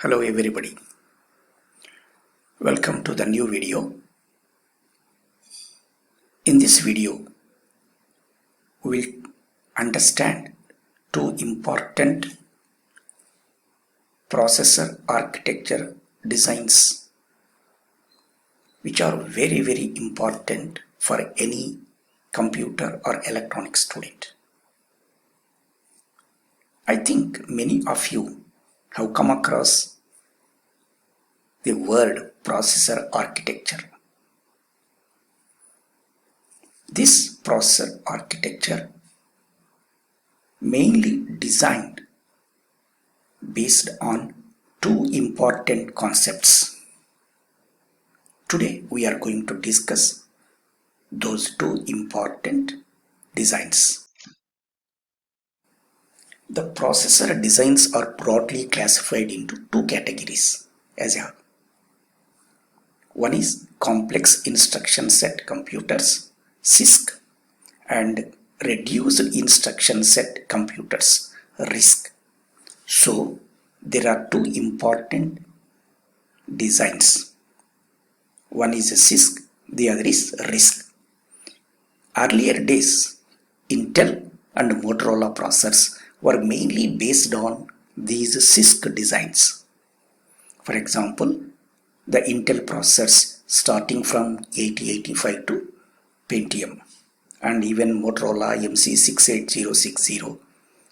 Hello everybody, welcome to the new video. In this video, we will understand two important processor architecture designs which are very important for any computer or electronic student. I think many of you have come across the word processor architecture. This processor architecture mainly designed based on two important concepts. Today we are going to discuss those two important designs. The processor designs are broadly classified into two categories one is complex instruction set computers, CISC, and reduced instruction set computers, RISC. So there are two important designs. One is a CISC, the other is RISC. Earlier days, Intel and Motorola processors were mainly based on these CISC designs. For example, the Intel processors starting from 8085 to Pentium, and even Motorola MC68060,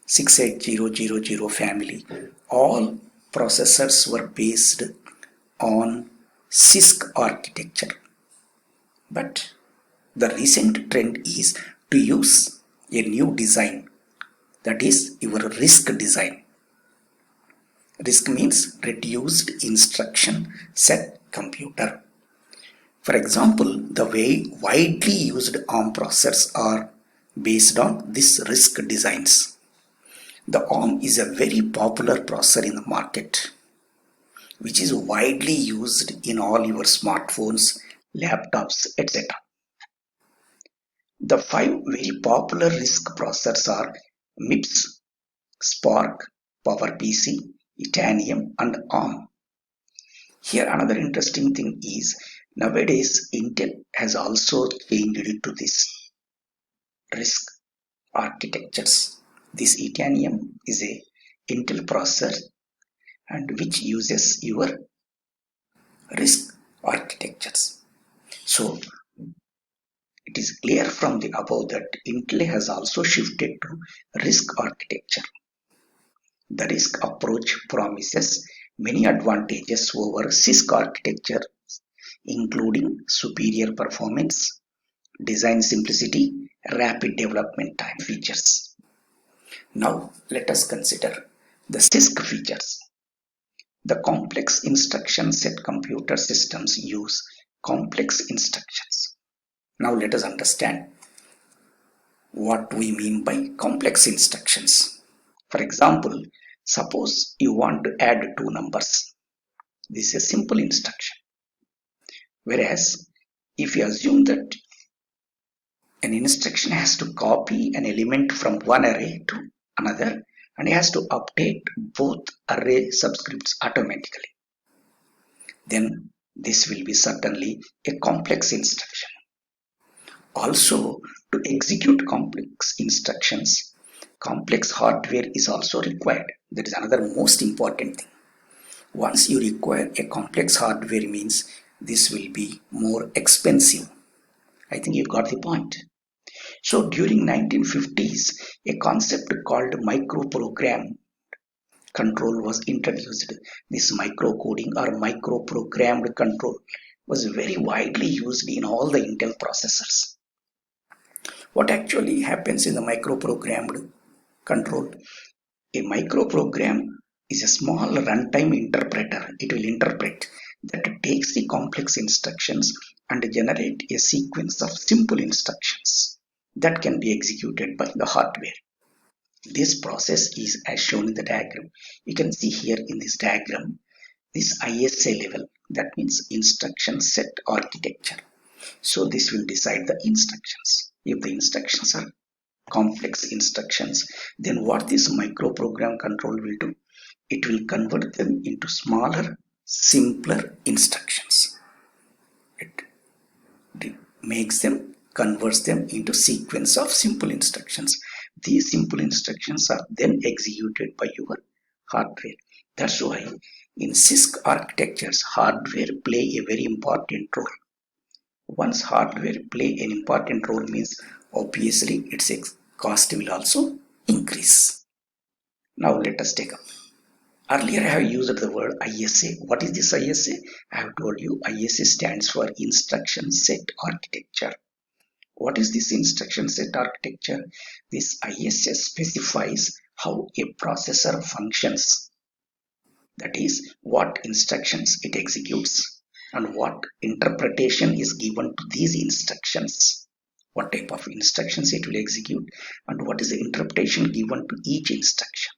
68000 family, all processors were based on CISC architecture. But the recent trend is to use a new design, that is your RISC design. RISC means reduced instruction set computer. For example, the way widely used ARM processors are based on this RISC designs. The ARM is a very popular processor in the market, which is widely used in all your smartphones, laptops, etc. The five very popular RISC processors are MIPS, SPARC, PowerPC, Itanium, and ARM. Here another interesting thing is nowadays Intel has also changed it to this RISC architectures. This Itanium is a Intel processor and which uses your RISC architectures. So it is clear from the above that Intel has also shifted to RISC architecture. The RISC approach promises many advantages over CISC architecture, including superior performance, design simplicity, rapid development time features. Now let us consider the CISC features. The complex instruction set computer systems use complex instructions. Now let us understand what we mean by complex instructions. For example, suppose you want to add two numbers. This is a simple instruction. Whereas if you assume that an instruction has to copy an element from one array to another and it has to update both array subscripts automatically, then this will be certainly a complex instruction. Also, to execute complex instructions, complex hardware is also required. That is another most important thing. Once you require a complex hardware means this will be more expensive. I think you got the point. So during 1950s, a concept called microprogram control was introduced. This microcoding or microprogrammed control was very widely used in all the Intel processors. What actually happens in the microprogrammed control? A microprogram is a small runtime interpreter. It will interpret that takes the complex instructions and generate a sequence of simple instructions that can be executed by the hardware. This process is as shown in the diagram. You can see here in this diagram, this ISA level, that means instruction set architecture. So this will decide the instructions. If the instructions are complex instructions, then what this microprogram control will do? It will convert them into smaller, simpler instructions. It makes them, converts them into sequence of simple instructions. These simple instructions are then executed by your hardware. That's why in CISC architectures, hardware play a very important role. Once hardware play an important role means obviously its cost will also increase. Now let us take up. Earlier I have used the word ISA. What is this ISA? I have told you ISA stands for Instruction Set Architecture. What is this instruction set architecture? This ISA specifies how a processor functions. That is, what instructions it executes and what interpretation is given to these instructions. What type of instructions it will execute and what is the interpretation given to each instruction.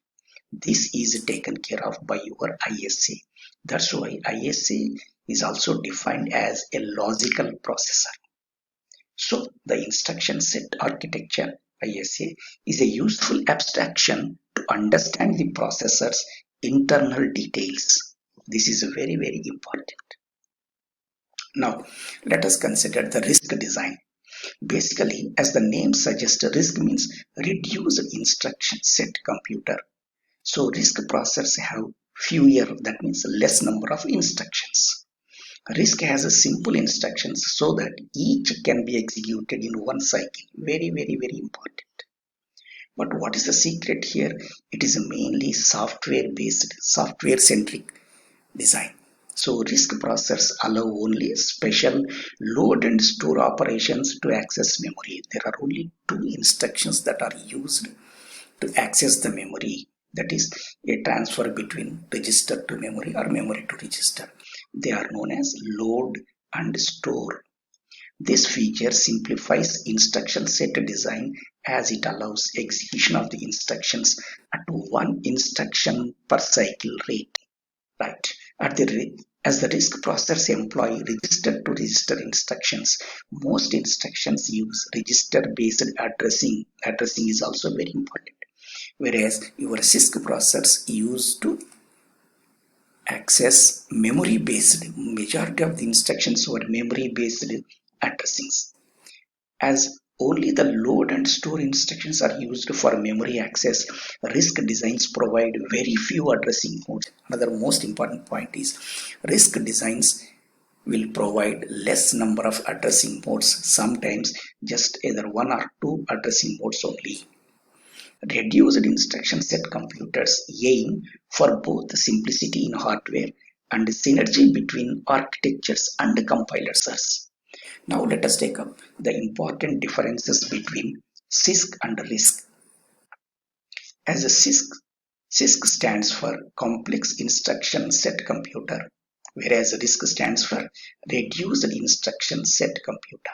This is taken care of by your ISA. That's why ISA is also defined as a logical processor. So the instruction set architecture ISA is a useful abstraction to understand the processor's internal details. This is very, very important. Now let us consider the RISC design. Basically, as the name suggests, RISC means reduced instruction set computer. So RISC processors have fewer, that means less number of instructions. RISC has a simple instructions so that each can be executed in one cycle. Very, very, very important. But what is the secret here? It is mainly software-based, software-centric design. So RISC processors allow only special load and store operations to access memory. There are only two instructions that are used to access the memory. That is a transfer between register to memory or memory to register. They are known as load and store. This feature simplifies instruction set design as it allows execution of the instructions at one instruction per cycle rate. Right. As the RISC processors employ register to register instructions, most instructions use register based addressing. Addressing is also very important. Whereas your CISC processors used to access memory based, majority of the instructions were memory based addressings. As only the load and store instructions are used for memory access, RISC designs provide very few addressing modes. Another most important point is RISC designs will provide less number of addressing modes, sometimes just either one or two addressing modes only. Reduced instruction set computers aim for both simplicity in hardware and synergy between architectures and compilers. Now let us take up the important differences between CISC and RISC. As a CISC stands for Complex Instruction Set Computer, whereas RISC stands for Reduced Instruction Set Computer.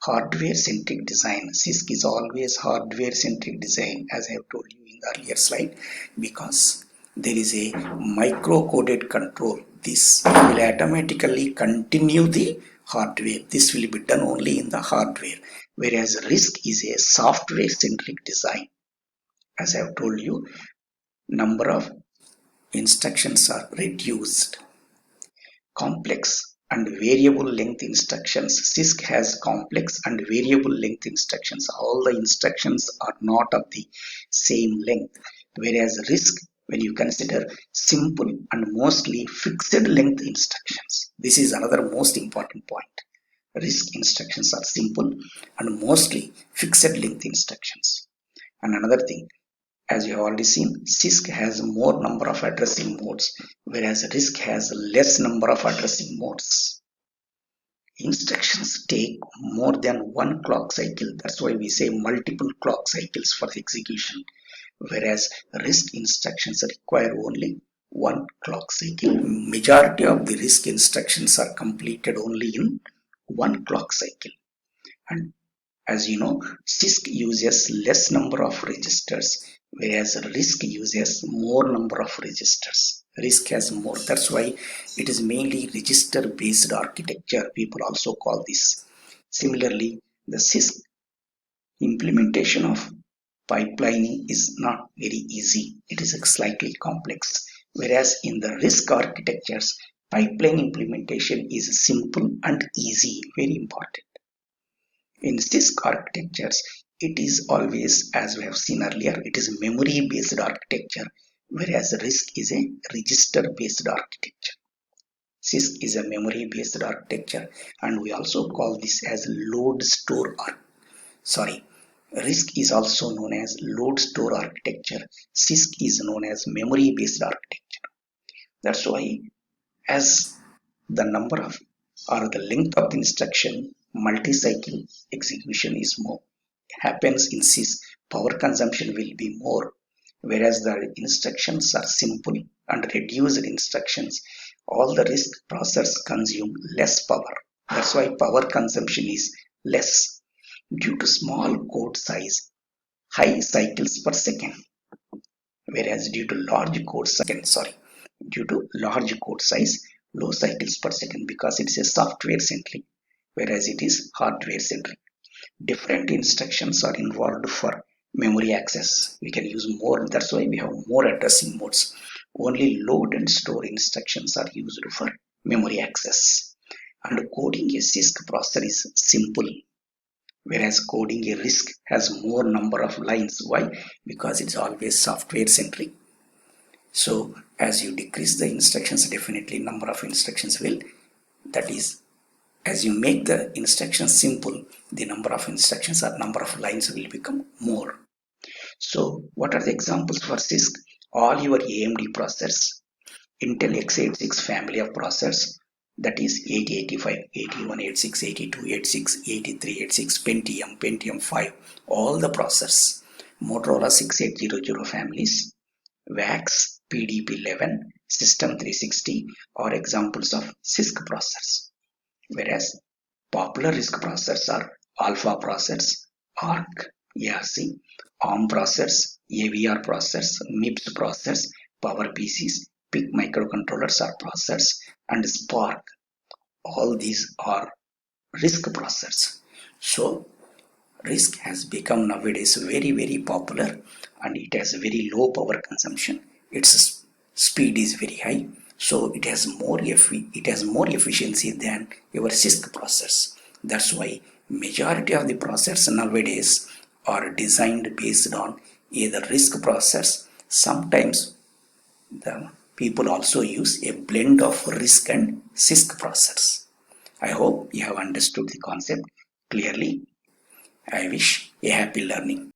Hardware-centric design. CISC is always hardware-centric design, as I have told you in the earlier slide, because there is a micro-coded control. This will automatically continue the hardware. This will be done only in the hardware, whereas RISC is a software-centric design. As I have told you, number of instructions are reduced. Complex and variable length instructions. CISC has complex and variable length instructions. All the instructions are not of the same length, whereas RISC, when you consider simple and mostly fixed length instructions. This is another most important point. RISC instructions are simple and mostly fixed length instructions. And another thing, as you have already seen, CISC has more number of addressing modes, whereas RISC has less number of addressing modes. Instructions take more than one clock cycle. That's why we say multiple clock cycles for the execution, whereas RISC instructions require only one clock cycle. Majority of the RISC instructions are completed only in one clock cycle. And as you know, CISC uses less number of registers, whereas RISC uses more number of registers. RISC has more. That's why it is mainly register based architecture. People also call this. Similarly, the CISC Implementation of pipelining is not very easy. It is slightly complex. Whereas in the RISC architectures, pipeline implementation is simple and easy, very important. In CISC architectures, it is always, as we have seen earlier, it is memory-based architecture, whereas RISC is a register-based architecture. CISC is a memory-based architecture, and we also call this as load store RISC is also known as load store architecture. CISC is known as memory-based architecture. That's why as the number of or the length of the instruction multi-cycle execution is more happens in CISC, power consumption will be more, whereas the instructions are simple and reduced instructions. All the RISC processors consume less power. That's why power consumption is less due to small code size, high cycles per second, whereas due to large code size, low cycles per second, because it is a software centric, whereas it is hardware centric. Different instructions are involved for memory access. We can use more, that's why we have more addressing modes. Only load and store instructions are used for memory access. And coding a CISC processor is simple, whereas coding a RISC has more number of lines. Why? Because it's always software centric. So as you decrease the instructions, definitely number of instructions will, that is, as you make the instructions simple, the number of instructions or number of lines will become more. So what are the examples for CISC? All your AMD processors, Intel x86 family of processors, that is 8085, 8186, 8286, 8386, Pentium 5, all the processors. Motorola 6800 families, VAX, PDP-11, System 360 are examples of CISC processors. Whereas popular RISC processors are Alpha processors, ARC, ARM processors, AVR processors, MIPS processors, PowerPCs, PIC microcontrollers are processors, and Spark. All these are RISC processors. So RISC has become nowadays very popular, and it has very low power consumption. Its speed is very high, so it has more efficiency than your CISC processors. That's why majority of the processors nowadays are designed based on either RISC processors. Sometimes the people also use a blend of RISC and CISC processors. I hope you have understood the concept clearly. I wish a happy learning.